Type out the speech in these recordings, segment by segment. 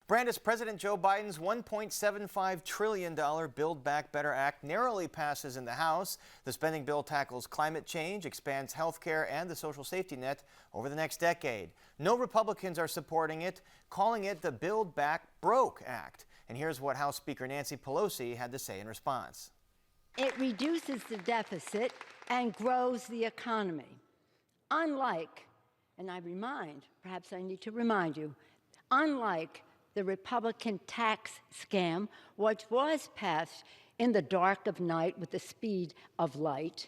Brandis, President Joe Biden's $1.75 trillion Build Back Better Act narrowly passes in the House. The spending bill tackles climate change, expands health care and the social safety net over the next decade. No Republicans are supporting it, calling it the Build Back Broke Act. And here's what House Speaker Nancy Pelosi had to say in response. It reduces the deficit and grows the economy. Unlike, and perhaps I need to remind you, unlike the Republican tax scam, which was passed in the dark of night with the speed of light,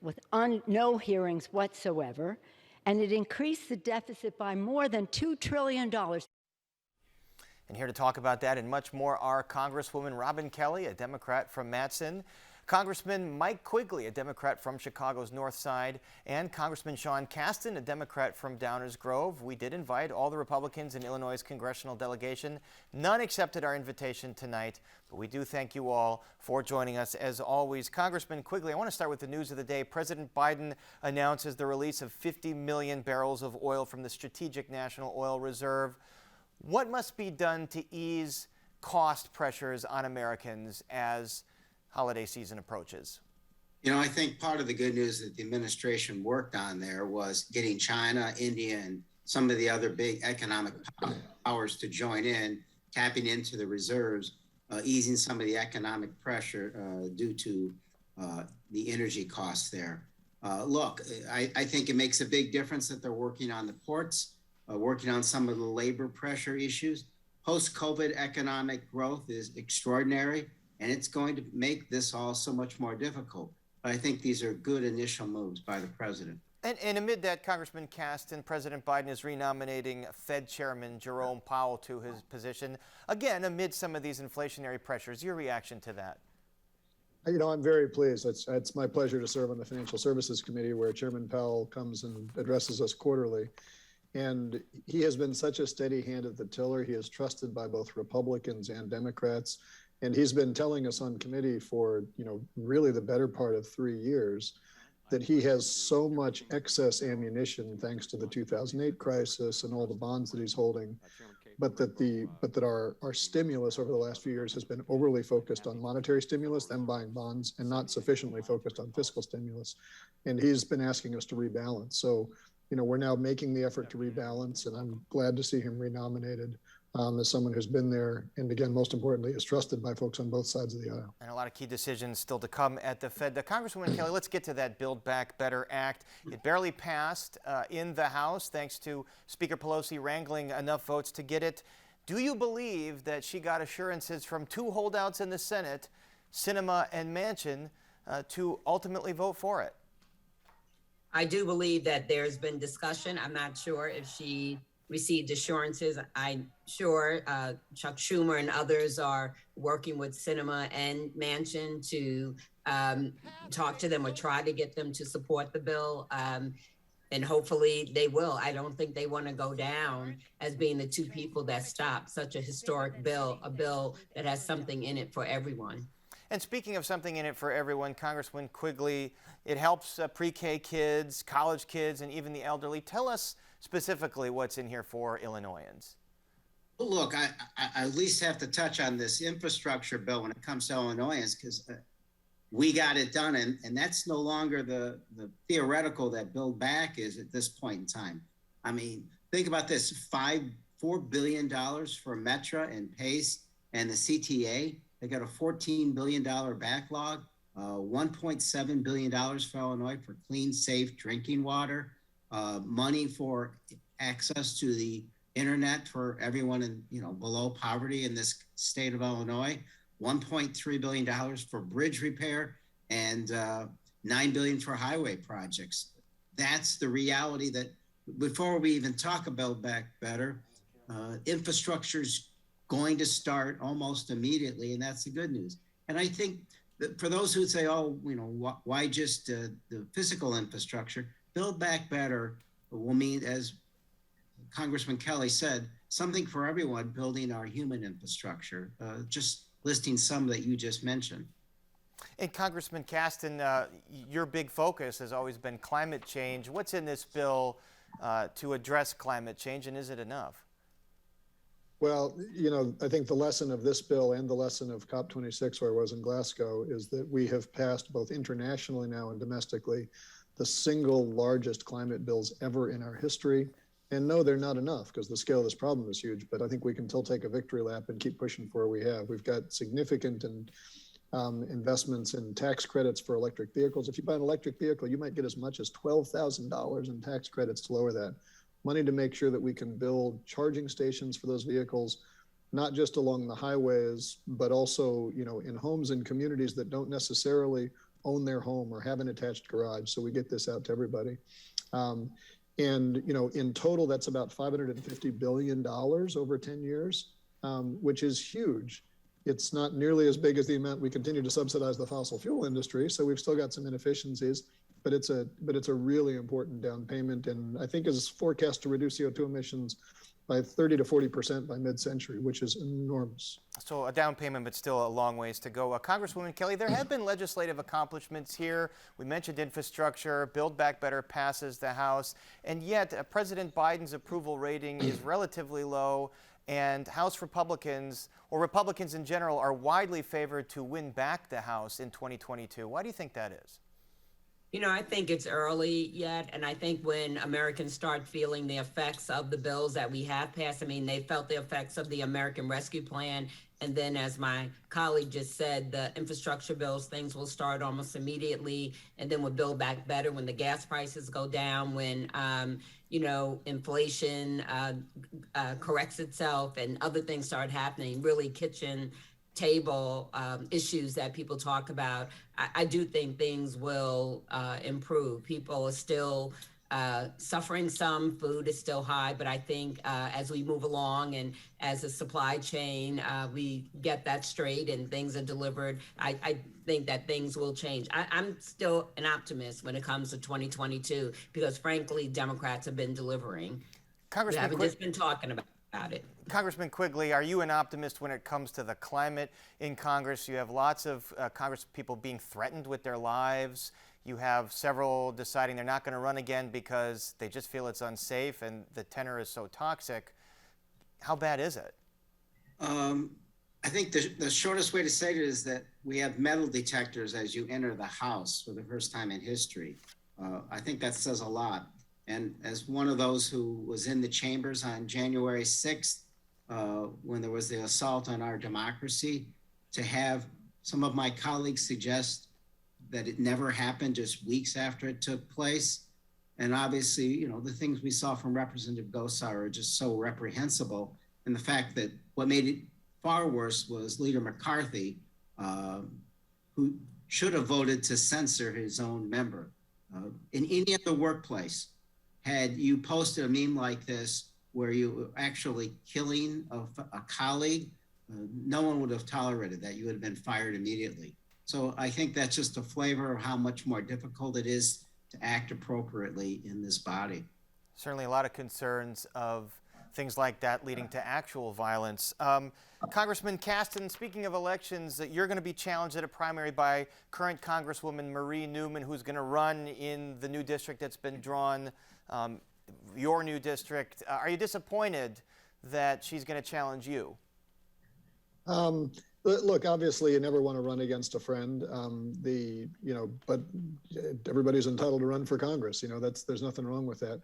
with no hearings whatsoever, and it increased the deficit by more than $2 trillion. And here to talk about that and much more are Congresswoman Robin Kelly, a Democrat from Matteson, Congressman Mike Quigley, a Democrat from Chicago's North Side, and Congressman Sean Casten, a Democrat from Downers Grove. We did invite all the Republicans in Illinois' congressional delegation. None accepted our invitation tonight, but we do thank you all for joining us as always. Congressman Quigley, I want to start with the news of the day. President Biden announces the release of 50 million barrels of oil from the Strategic National Oil Reserve. What must be done to ease cost pressures on Americans as holiday season approaches? You know, I think part of the good news that the administration worked on there was getting China, India, and some of the other big economic powers to join in, tapping into the reserves, easing some of the economic pressure due to the energy costs there. Look, I think it makes a big difference that they're working on the ports, working on some of the labor pressure issues. Post-COVID economic growth is extraordinary, and it's going to make this all so much more difficult. But I think these are good initial moves by the president. And amid that, Congressman Casten, President Biden is renominating Fed Chairman Jerome Powell to his position, again, amid some of these inflationary pressures. Your reaction to that? You know, I'm very pleased. It's my pleasure to serve on the Financial Services Committee, where Chairman Powell comes and addresses us quarterly. And he has been such a steady hand at the tiller. He is trusted by both Republicans and Democrats. And he's been telling us on committee for, really the better part of 3 years that he has so much excess ammunition thanks to the 2008 crisis and all the bonds that he's holding, but that our stimulus over the last few years has been overly focused on monetary stimulus, them buying bonds, and not sufficiently focused on fiscal stimulus. And he's been asking us to rebalance. So, we're now making the effort to rebalance, and I'm glad to see him renominated as someone who's been there, and again, most importantly, is trusted by folks on both sides of the aisle. And a lot of key decisions still to come at the Fed. Congresswoman Kelly, let's get to that Build Back Better Act. It barely passed in the House thanks to Speaker Pelosi wrangling enough votes to get it. Do you believe that she got assurances from two holdouts in the Senate, Sinema and Manchin, to ultimately vote for it? I do believe that there's been discussion. I'm not sure if she received assurances. I'm sure Chuck Schumer and others are working with Sinema and Manchin to talk to them or try to get them to support the bill. And hopefully they will. I don't think they want to go down as being the two people that stopped such a historic bill, a bill that has something in it for everyone. And speaking of something in it for everyone, Congressman Quigley, it helps pre-K kids, college kids, and even the elderly. Tell us specifically what's in here for Illinoisans. Look, I at least have to touch on this infrastructure bill when it comes to Illinoisans, because we got it done, and that's no longer the theoretical that Build Back is at this point in time. I mean, think about this, $4 billion for Metra and PACE and the CTA. They got a $14 billion backlog, $1.7 billion for Illinois for clean, safe drinking water, money for access to the internet for everyone in, below poverty in this state of Illinois, $1.3 billion for bridge repair, and $9 billion for highway projects. That's the reality that before we even talk about Back Better, infrastructure's going to start almost immediately, and that's the good news. And I think that for those who say, why just the physical infrastructure, Build Back Better will mean, as Congressman Kelly said, something for everyone, building our human infrastructure, just listing some that you just mentioned. And Congressman Casten, your big focus has always been climate change. What's in this bill to address climate change, and is it enough? Well, you know, I think the lesson of this bill and the lesson of COP26, where I was in Glasgow, is that we have passed both internationally now and domestically the single largest climate bills ever in our history. And no, they're not enough because the scale of this problem is huge, but I think we can still take a victory lap and keep pushing for what we have. We've got significant investments in tax credits for electric vehicles. If you buy an electric vehicle, you might get as much as $12,000 in tax credits to lower that. Money to make sure that we can build charging stations for those vehicles, not just along the highways, but also, you know, in homes and communities that don't necessarily own their home or have an attached garage. So we get this out to everybody. And, you know, in total, that's about $550 billion over 10 years, which is huge. It's not nearly as big as the amount we continue to subsidize the fossil fuel industry. So we've still got some inefficiencies, but it's a really important down payment. And I think is forecast to reduce CO2 emissions by 30 to 40% by mid-century, which is enormous. So a down payment, but still a long ways to go. Congresswoman Kelly, there have been legislative accomplishments here. We mentioned infrastructure, Build Back Better passes the House, and yet President Biden's approval rating is relatively low, and House Republicans, or Republicans in general, are widely favored to win back the House in 2022. Why do you think that is? You know, I think it's early yet, and I think when Americans start feeling the effects of the bills that we have passed, I mean, they felt the effects of the American Rescue Plan, and then as my colleague just said, the infrastructure bills, things will start almost immediately, and then we'll Build Back Better when the gas prices go down, when, you know, inflation corrects itself and other things start happening, really kitchen table issues that people talk about. I do think things will improve. People are still suffering some, food is still high, but I think as we move along and as the supply chain, we get that straight and things are delivered, I think that things will change. I'm still an optimist when it comes to 2022 because frankly, Democrats have been delivering. We haven't just been talking about it. Congressman Quigley, are you an optimist when it comes to the climate in Congress? You have lots of Congress people being threatened with their lives. You have several deciding they're not going to run again because they just feel it's unsafe and the tenor is so toxic. How bad is it? I think the shortest way to say it is that we have metal detectors as you enter the House for the first time in history. I think that says a lot. And as one of those who was in the chambers on January 6th, when there was the assault on our democracy, to have some of my colleagues suggest that it never happened just weeks after it took place. And obviously, you know, the things we saw from Representative Gosar are just so reprehensible. And the fact that what made it far worse was Leader McCarthy, who should have voted to censor his own member. In any other workplace, had you posted a meme like this where you were actually killing a colleague, no one would have tolerated that. You would have been fired immediately. So I think that's just a flavor of how much more difficult it is to act appropriately in this body. Certainly a lot of concerns of things like that leading to actual violence. Congressman CASTEN, speaking of elections, you're going to be challenged at a primary by current Congresswoman Marie Newman, who's going to run in the new district that's been drawn, your new district. Are you disappointed that she's going to challenge you? Look, obviously, you never want to run against a friend. But everybody's entitled to run for Congress. You know, there's nothing wrong with that.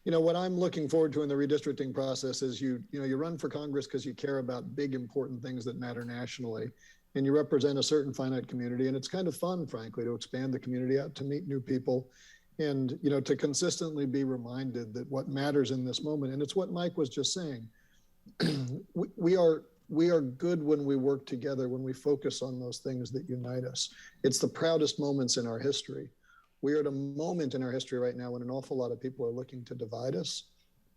You know, what I'm looking forward to in the redistricting process is you run for Congress because you care about big, important things that matter nationally, and you represent a certain finite community. And it's kind of fun, frankly, to expand the community out, to meet new people, and, you know, to consistently be reminded that what matters in this moment, and it's what Mike was just saying, we are good when we work together, when we focus on those things that unite us. It's the proudest moments in our history. We are at a moment in our history right now when an awful lot of people are looking to divide us.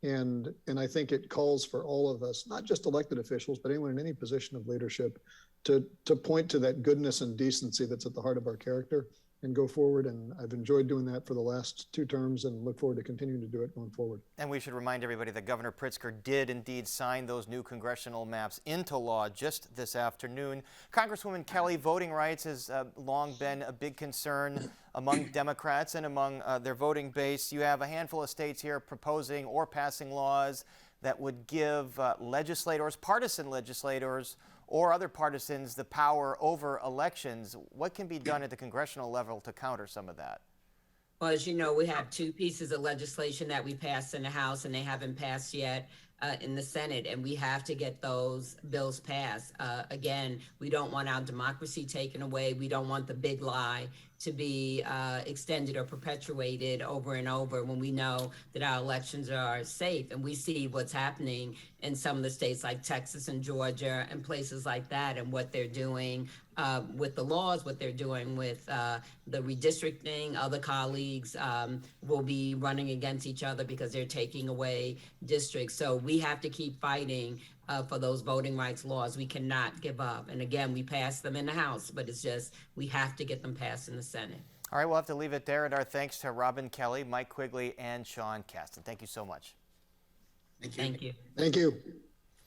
And I think it calls for all of us, not just elected officials, but anyone in any position of leadership, to point to that goodness and decency that's at the heart of our character and go forward. And I've enjoyed doing that for the last 2 terms and look forward to continuing to do it going forward. And we should remind everybody that Governor Pritzker did indeed sign those new congressional maps into law just this afternoon. Congresswoman Kelly, voting rights has long been a big concern among Democrats and among their voting base. You have a handful of states here proposing or passing laws that would give legislators, partisan legislators, or other partisans the power over elections. What can be done at the congressional level to counter some of that? Well, as you know, we have two pieces of legislation that we passed in the House and they haven't passed yet in the Senate, and we have to get those bills passed. Again, we don't want our democracy taken away. We don't want the big lie to be extended or perpetuated over and over when we know that our elections are safe. And we see what's happening in some of the states like Texas and Georgia and places like that, and what they're doing with the laws, what they're doing with the redistricting. Other colleagues will be running against each other because they're taking away districts. So we have to keep fighting for those voting rights laws. We cannot give up. And again, we passed them in the House, but it's just we have to get them passed in the Senate. All right, we'll have to leave it there. And our thanks to Robin Kelly, Mike Quigley, and Sean CASTEN. Thank you so much. Thank you. Thank you. Thank you.